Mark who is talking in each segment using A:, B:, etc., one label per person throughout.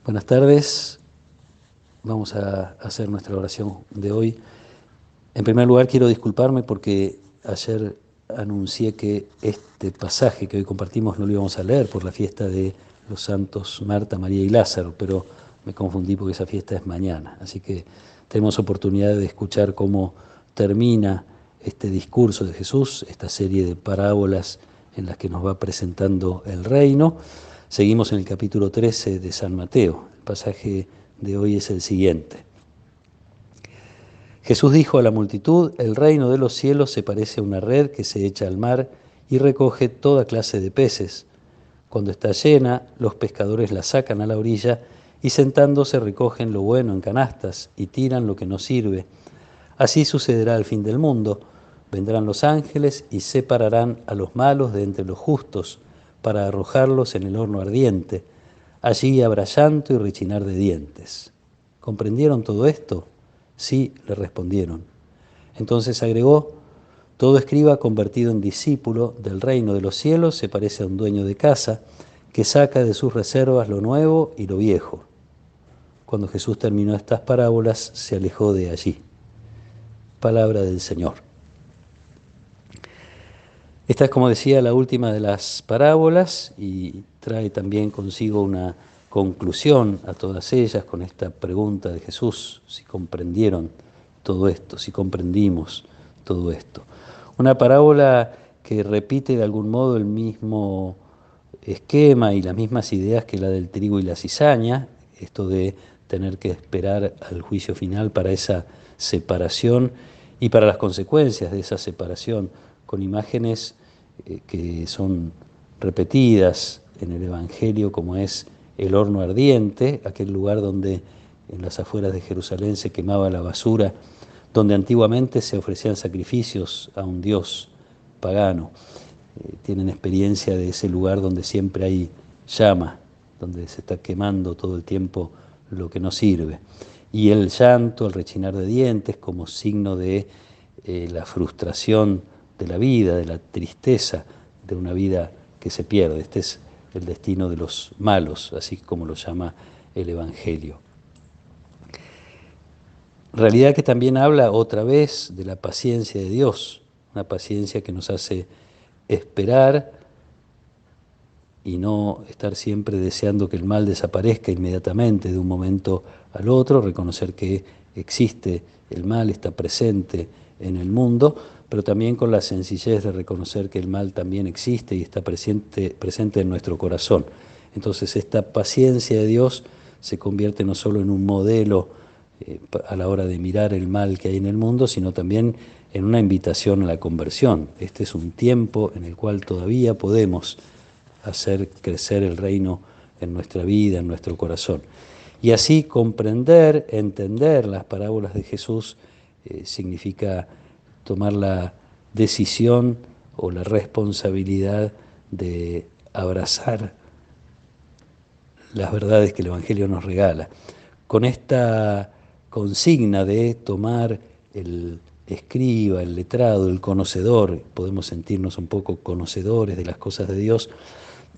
A: Buenas tardes, vamos a hacer nuestra oración de hoy. En primer lugar quiero disculparme porque ayer anuncié que este pasaje que hoy compartimos no lo íbamos a leer por la fiesta de los santos Marta, María y Lázaro, pero me confundí porque esa fiesta es mañana. Así que tenemos oportunidad de escuchar cómo termina este discurso de Jesús, esta serie de parábolas en las que nos va presentando el reino. Seguimos en el capítulo 13 de San Mateo. El pasaje de hoy es el siguiente. Jesús dijo a la multitud: el reino de los cielos se parece a una red que se echa al mar y recoge toda clase de peces. Cuando está llena, los pescadores la sacan a la orilla y sentándose recogen lo bueno en canastas y tiran lo que no sirve. Así sucederá al fin del mundo. Vendrán los ángeles y separarán a los malos de entre los justos para arrojarlos en el horno ardiente. Allí habrá llanto y rechinar de dientes. ¿Comprendieron todo esto? Sí, le respondieron. Entonces agregó: todo escriba convertido en discípulo del reino de los cielos se parece a un dueño de casa que saca de sus reservas lo nuevo y lo viejo. Cuando Jesús terminó estas parábolas, se alejó de allí. Palabra del Señor. Esta es, como decía, la última de las parábolas y trae también consigo una conclusión a todas ellas con esta pregunta de Jesús: si comprendieron todo esto, si comprendimos todo esto. Una parábola que repite de algún modo el mismo esquema y las mismas ideas que la del trigo y la cizaña, esto de tener que esperar al juicio final para esa separación y para las consecuencias de esa separación, con imágenes que son repetidas en el Evangelio, como es el horno ardiente, aquel lugar donde en las afueras de Jerusalén se quemaba la basura, donde antiguamente se ofrecían sacrificios a un dios pagano. Tienen experiencia de ese lugar donde siempre hay llama, donde se está quemando todo el tiempo lo que no sirve. Y el llanto, el rechinar de dientes como signo de la frustración de la vida, de la tristeza de una vida que se pierde. Este es el destino de los malos, así como lo llama el Evangelio. Realidad que también habla otra vez de la paciencia de Dios, una paciencia que nos hace esperar y no estar siempre deseando que el mal desaparezca inmediatamente de un momento al otro, reconocer que existe el mal, está presente en el mundo, pero también con la sencillez de reconocer que el mal también existe y está presente en nuestro corazón. Entonces esta paciencia de Dios se convierte no solo en un modelo a la hora de mirar el mal que hay en el mundo, sino también en una invitación a la conversión. Este es un tiempo en el cual todavía podemos hacer crecer el reino en nuestra vida, en nuestro corazón. Y así comprender, entender las parábolas de Jesús significa tomar la decisión o la responsabilidad de abrazar las verdades que el Evangelio nos regala. Con esta consigna de tomar el escriba, el letrado, el conocedor, podemos sentirnos un poco conocedores de las cosas de Dios,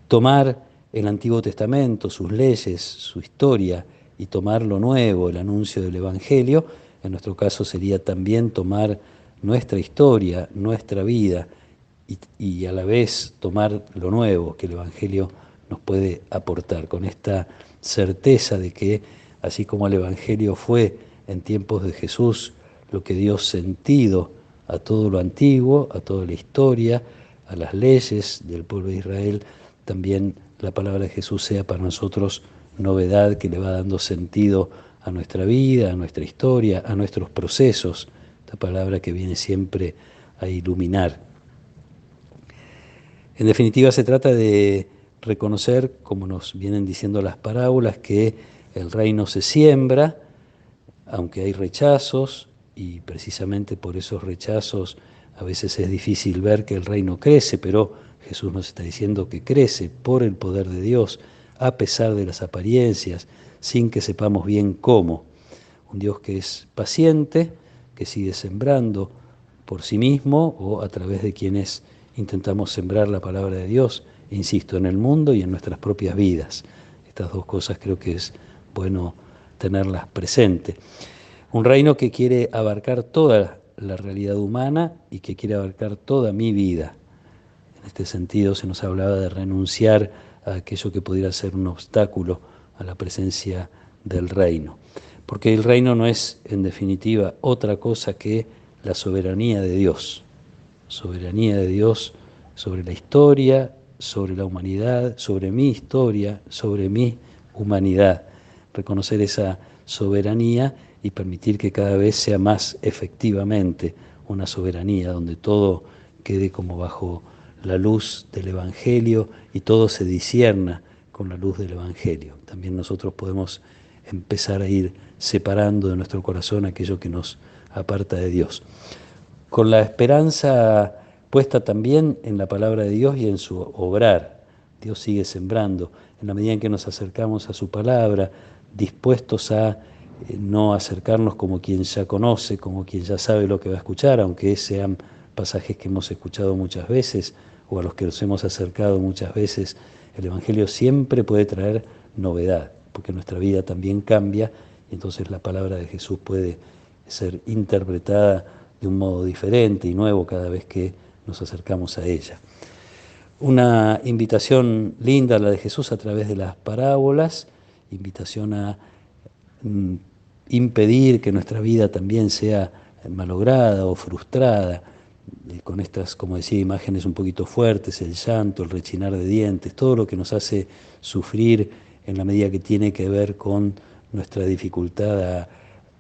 A: tomar el Antiguo Testamento, sus leyes, su historia, y tomar lo nuevo, el anuncio del Evangelio, en nuestro caso sería también tomar nuestra historia, nuestra vida, y a la vez tomar lo nuevo que el Evangelio nos puede aportar, con esta certeza de que, así como el Evangelio fue en tiempos de Jesús lo que dio sentido a todo lo antiguo, a toda la historia, a las leyes del pueblo de Israel, también la palabra de Jesús sea para nosotros novedad que le va dando sentido a nuestra vida, a nuestra historia, a nuestros procesos, esta palabra que viene siempre a iluminar. En definitiva, se trata de reconocer, como nos vienen diciendo las parábolas, que el reino se siembra, aunque hay rechazos, y precisamente por esos rechazos a veces es difícil ver que el reino crece, pero Jesús nos está diciendo que crece por el poder de Dios, a pesar de las apariencias, sin que sepamos bien cómo. Un Dios que es paciente, que sigue sembrando por sí mismo o a través de quienes intentamos sembrar la palabra de Dios, insisto, en el mundo y en nuestras propias vidas. Estas dos cosas creo que es bueno tenerlas presentes. Un reino que quiere abarcar toda la realidad humana y que quiere abarcar toda mi vida. En este sentido se nos hablaba de renunciar a aquello que pudiera ser un obstáculo a la presencia del reino. Porque el reino no es, en definitiva, otra cosa que la soberanía de Dios. Soberanía de Dios sobre la historia, sobre la humanidad, sobre mi historia, sobre mi humanidad. Reconocer esa soberanía y permitir que cada vez sea más efectivamente una soberanía donde todo quede como bajo la luz del Evangelio y todo se discierna con la luz del Evangelio. También nosotros podemos empezar a ir separando de nuestro corazón aquello que nos aparta de Dios. Con la esperanza puesta también en la palabra de Dios y en su obrar. Dios sigue sembrando. En la medida en que nos acercamos a su palabra, dispuestos a no acercarnos como quien ya conoce, como quien ya sabe lo que va a escuchar, aunque sean pasajes que hemos escuchado muchas veces o a los que nos hemos acercado muchas veces, el Evangelio siempre puede traer novedad, porque nuestra vida también cambia y entonces la palabra de Jesús puede ser interpretada de un modo diferente y nuevo cada vez que nos acercamos a ella. Una invitación linda la de Jesús a través de las parábolas, invitación a impedir que nuestra vida también sea malograda o frustrada, con estas, como decía, imágenes un poquito fuertes, el llanto, el rechinar de dientes, todo lo que nos hace sufrir en la medida que tiene que ver con nuestra dificultad a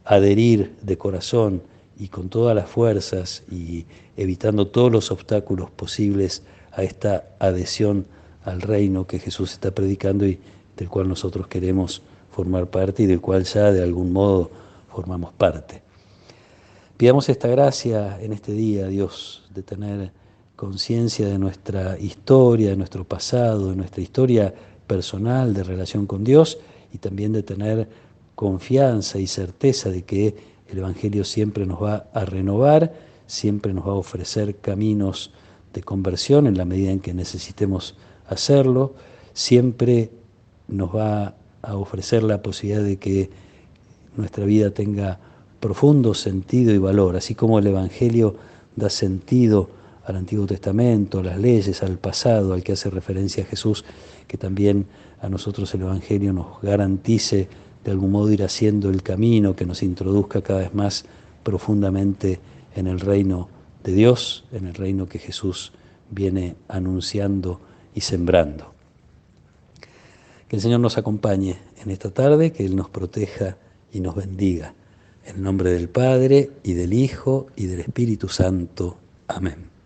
A: adherir de corazón y con todas las fuerzas y evitando todos los obstáculos posibles a esta adhesión al reino que Jesús está predicando y del cual nosotros queremos formar parte y del cual ya de algún modo formamos parte. Pidamos esta gracia en este día, Dios, de tener conciencia de nuestra historia, de nuestro pasado, de nuestra historia personal de relación con Dios y también de tener confianza y certeza de que el Evangelio siempre nos va a renovar, siempre nos va a ofrecer caminos de conversión en la medida en que necesitemos hacerlo, siempre nos va a ofrecer la posibilidad de que nuestra vida tenga profundo sentido y valor, así como el Evangelio da sentido al Antiguo Testamento, a las leyes, al pasado, al que hace referencia a Jesús, que también a nosotros el Evangelio nos garantice de algún modo ir haciendo el camino que nos introduzca cada vez más profundamente en el reino de Dios, en el reino que Jesús viene anunciando y sembrando. Que el Señor nos acompañe en esta tarde, que Él nos proteja y nos bendiga. En el nombre del Padre, y del Hijo, y del Espíritu Santo. Amén.